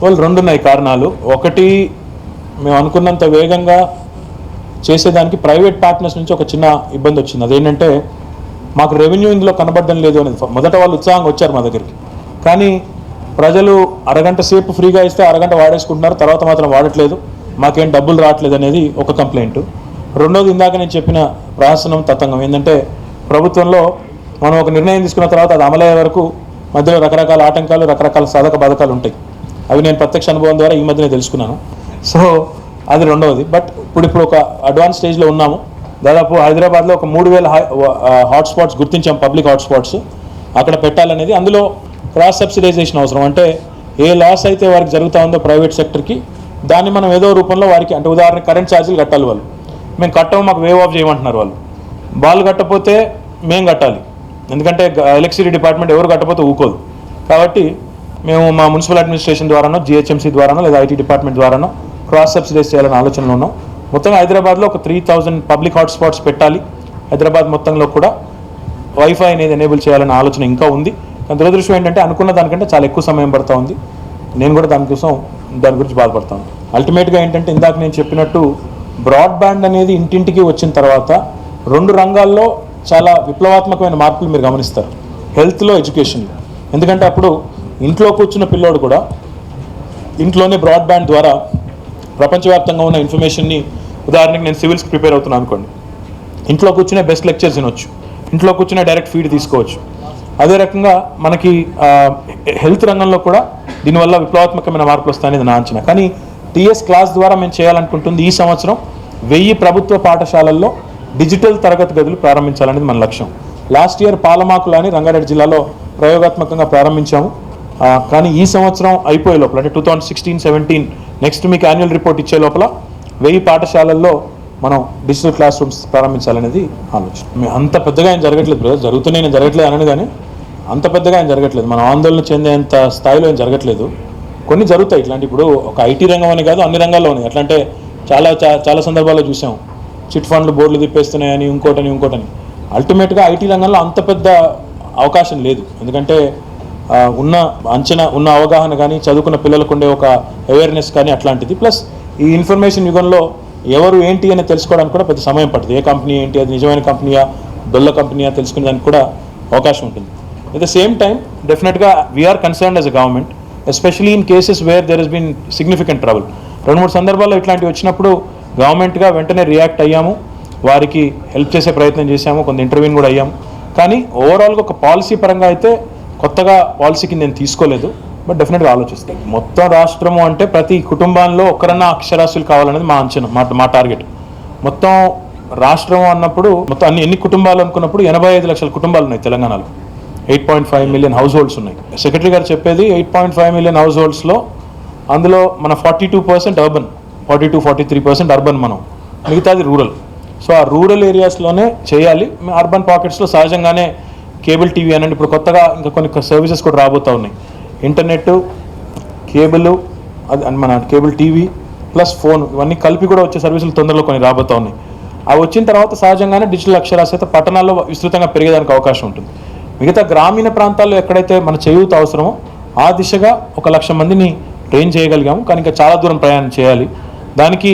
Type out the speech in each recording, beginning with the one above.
వాళ్ళు రెండు ఉన్నాయి కారణాలు. ఒకటి, మేము అనుకున్నంత వేగంగా చేసేదానికి ప్రైవేట్ పార్ట్నర్స్ నుంచి ఒక చిన్న ఇబ్బంది వచ్చింది. అదేంటంటే మాకు రెవెన్యూ ఇందులో కనబడడం లేదు అనేది. మొదట వాళ్ళు ఉత్సాహంగా వచ్చారు మా దగ్గరికి, కానీ ప్రజలు అరగంట సేపు ఫ్రీగా ఇస్తే అరగంట వాడేసుకుంటున్నారు, తర్వాత మాత్రం వాడట్లేదు, మాకేం డబ్బులు రావట్లేదు అనేది ఒక కంప్లైంట్. రెండోది, ఇందాక నేను చెప్పిన ప్రహసనం తతంగం ఏంటంటే ప్రభుత్వంలో మనం ఒక నిర్ణయం తీసుకున్న తర్వాత అది అమలయ్యే వరకు మధ్యలో రకరకాల ఆటంకాలు, రకరకాల సాధక బాధకాలు ఉంటాయి. అవి నేను ప్రత్యక్ష అనుభవం ద్వారా ఈ మధ్యనే తెలుసుకున్నాను. సో అది రెండవది. బట్ ఇప్పుడు ఒక అడ్వాన్స్ స్టేజ్లో ఉన్నాము. దాదాపు హైదరాబాద్లో ఒక 3000 హాట్స్పాట్స్ గుర్తించాం, పబ్లిక్ హాట్స్పాట్స్. అక్కడ పెట్టాలనేది. అందులో క్రాస్ సబ్సిడైజేషన్ అవసరం. అంటే ఏ లాస్ అయితే వారికి జరుగుతూ ఉందో ప్రైవేట్ సెక్టర్కి, దాన్ని మనం ఏదో రూపంలో వారికి, అంటే ఉదాహరణ కరెంట్ ఛార్జీలు కట్టాలి వాళ్ళు, మేము కట్టము, మాకు వేవ్ ఆఫ్ చేయమంటున్నారు వాళ్ళు కట్టకపోతే మేము కట్టాలి. ఎందుకంటే ఎలక్ట్రిసిటీ డిపార్ట్మెంట్ ఎవరు కట్టకపోతే ఊకోదు. కాబట్టి మేము మా మున్సిపల్ అడ్మినిస్ట్రేషన్ ద్వారానో, జిహెచ్ఎంసీ ద్వారానో, లేదా ఐటీ డిపార్ట్మెంట్ ద్వారానో క్రాస్ సబ్సిడైజ్ చేయాలని ఆలోచనలో ఉన్నాం. మొత్తంగా హైదరాబాద్లో ఒక 3000 పబ్లిక్ హాట్స్పాట్స్ పెట్టాలి. హైదరాబాద్ మొత్తంలో కూడా వైఫై అనేది ఎనేబుల్ చేయాలనే ఆలోచన ఇంకా ఉంది. కానీ దురదృష్టం ఏంటంటే అనుకున్న దానికంటే చాలా ఎక్కువ సమయం పడుతూ ఉంది. నేను కూడా దాని గురించి బాధపడతాను. అల్టిమేట్గా ఏంటంటే ఇందాక నేను చెప్పినట్టు బ్రాడ్బ్యాండ్ అనేది ఇంటింటికి వచ్చిన తర్వాత 2 రంగాల్లో చాలా విప్లవాత్మకమైన మార్పులు మీరు గమనిస్తారు. హెల్త్లో, ఎడ్యుకేషన్లో. ఎందుకంటే అప్పుడు ఇంట్లో కూర్చున్న పిల్లోడు కూడా ఇంట్లోనే బ్రాడ్బ్యాండ్ ద్వారా ప్రపంచవ్యాప్తంగా ఉన్న ఇన్ఫర్మేషన్ని, ఉదాహరణకి నేను సివిల్స్కి ప్రిపేర్ అవుతున్నాను అనుకోండి, ఇంట్లో కూర్చునే బెస్ట్ లెక్చర్స్ వినొచ్చు, ఇంట్లో కూర్చునే డైరెక్ట్ ఫీడ్ తీసుకోవచ్చు. అదే రకంగా మనకి హెల్త్ రంగంలో కూడా దీనివల్ల విప్లవాత్మకమైన మార్పులు వస్తాయనేది నా అంచనా. కానీ టీఎస్ క్లాస్ ద్వారా మేము చేయాలనుకుంటుంది ఈ సంవత్సరం 1000 ప్రభుత్వ పాఠశాలల్లో డిజిటల్ తరగతి గదులు ప్రారంభించాలనేది మన లక్ష్యం. లాస్ట్ ఇయర్ పాలమాకులని రంగారెడ్డి జిల్లాలో ప్రయోగాత్మకంగా ప్రారంభించాము. కానీ ఈ సంవత్సరం అయిపోయే లోపల, అంటే 2016-17 నెక్స్ట్ మీకు యాన్యువల్ రిపోర్ట్ ఇచ్చే లోపల 1000 పాఠశాలల్లో మనం డిజిటల్ క్లాస్ రూమ్స్ ప్రారంభించాలనేది ఆలోచన. మేము అంత పెద్దగా ఏం జరగట్లేదు బ్రదర్, జరుగుతున్నాయి, జరగట్లేదు అనని, కానీ అంత పెద్దగా ఏం జరగట్లేదు. మనం ఆందోళన చెందేంత స్థాయిలో ఏం జరగట్లేదు. కొన్ని జరుగుతాయి ఇట్లాంటి. ఇప్పుడు ఒక ఐటీ రంగం అని కాదు, అన్ని రంగాల్లో ఉన్నాయి. అట్లా అంటే చాలా సందర్భాల్లో చూసాం, చిట్ ఫండ్లు బోర్డులు తిప్పేస్తున్నాయని, ఇంకోటని. అల్టిమేట్గా ఐటీ రంగంలో అంత పెద్ద అవకాశం లేదు. ఎందుకంటే ఉన్న అవగాహన కానీ, చదువుకున్న పిల్లలకు ఉండే ఒక అవేర్నెస్ కానీ అట్లాంటిది. ప్లస్ ఈ ఇన్ఫర్మేషన్ యుగంలో ఎవరు ఏంటి అని తెలుసుకోవడానికి కూడా పెద్ద సమయం పడుతుంది. ఏ కంపెనీ ఏంటి, అది నిజమైన కంపెనీయా, దొల్ల కంపెనీయా తెలుసుకునేదానికి కూడా అవకాశం ఉంటుంది. అట్ ద సేమ్ టైం డెఫినెట్గా we are concerned as a government, especially in cases where there has been significant trouble. 2-3 సందర్భాల్లో ఇట్లాంటివి వచ్చినప్పుడు గవర్నమెంట్గా వెంటనే రియాక్ట్ అయ్యాము, వారికి హెల్ప్ చేసే ప్రయత్నం చేశాము, కొంత ఇంటర్వ్యూని కూడా అయ్యాము. కానీ ఓవరాల్గా ఒక పాలసీ పరంగా అయితే కొత్తగా పాలసీకి నేను తీసుకోలేదు. బట్ డెఫినెట్గా ఆలోచిస్తాను. మొత్తం రాష్ట్రము అంటే ప్రతి కుటుంబాల్లో ఒకరన్నా అక్షరాస్యులు కావాలనేది మా అంచనా, మా టార్గెట్. మొత్తం రాష్ట్రం అన్నప్పుడు మొత్తం ఎన్ని కుటుంబాలు అనుకున్నప్పుడు 85 లక్షల కుటుంబాలు ఉన్నాయి తెలంగాణలో. 8.5 మిలియన్ హౌస్ హోల్డ్స్ ఉన్నాయి. సెక్రటరీ గారు చెప్పేది 8.5 మిలియన్ హౌస్ హోల్డ్స్లో అందులో మన 42% అర్బన్, 42-43% అర్బన్, మనం మిగతాది రూరల్. సో ఆ రూరల్ ఏరియాస్లోనే చేయాలి. అర్బన్ పాకెట్స్లో సహజంగానే కేబుల్ టీవీ అనండి, ఇప్పుడు కొత్తగా ఇంకా కొన్ని సర్వీసెస్ కూడా రాబోతూ ఉన్నాయి. ఇంటర్నెట్, కేబుల్, అది మన కేబుల్ టీవీ ప్లస్ ఫోన్, ఇవన్నీ కలిపి కూడా వచ్చే సర్వీసులు తొందరలో కొన్ని రాబోతూ ఉన్నాయి. అవి వచ్చిన తర్వాత సహజంగానే డిజిటల్ అక్షరాస్యత పట్టణాల్లో విస్తృతంగా పెరిగేదానికి అవకాశం ఉంటుంది. మిగతా గ్రామీణ ప్రాంతాల్లో ఎక్కడైతే మన చేయూత అవసరమో ఆ దిశగా 1 లక్ష మందిని ట్రైన్ చేయగలిగాము. కానీ ఇంకా చాలా దూరం ప్రయాణం చేయాలి. దానికి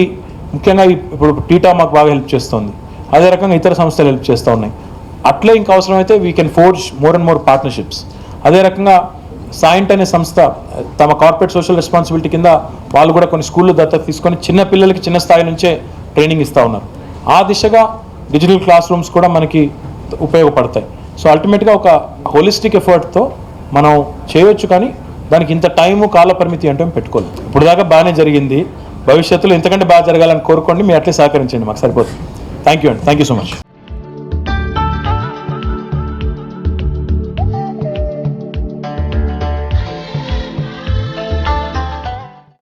ముఖ్యంగా ఇప్పుడు టీటా మాకు బాగా హెల్ప్ చేస్తుంది. అదే రకంగా ఇతర సంస్థలు హెల్ప్ చేస్తూ ఉన్నాయి. అట్లే ఇంకా అవసరమైతే we can forge more and more partnerships. అదే రకంగా సాయింట్ అనే సంస్థ తమ కార్పొరేట్ సోషల్ రెస్పాన్సిబిలిటీ కింద వాళ్ళు కూడా కొన్ని స్కూళ్ళు దత్తత తీసుకొని చిన్న పిల్లలకి చిన్న స్థాయి నుంచే ట్రైనింగ్ ఇస్తూ ఉన్నారు. ఆ దిశగా డిజిటల్ క్లాస్ రూమ్స్ కూడా మనకి ఉపయోగపడతాయి. సో అల్టిమేట్గా ఒక హోలిస్టిక్ ఎఫర్ట్తో మనం చేయొచ్చు. కానీ దానికి ఇంత టైము, కాల పరిమితి అంటే పెట్టుకోలేదు. ఇప్పుడు దాకా బాగానే జరిగింది. భవిష్యత్తులో ఇంతకంటే బాగా జరగాలని కోరుకోండి. మీరు అట్లే సహకరించండి, మాకు సరిపోతుంది. Thank you so much.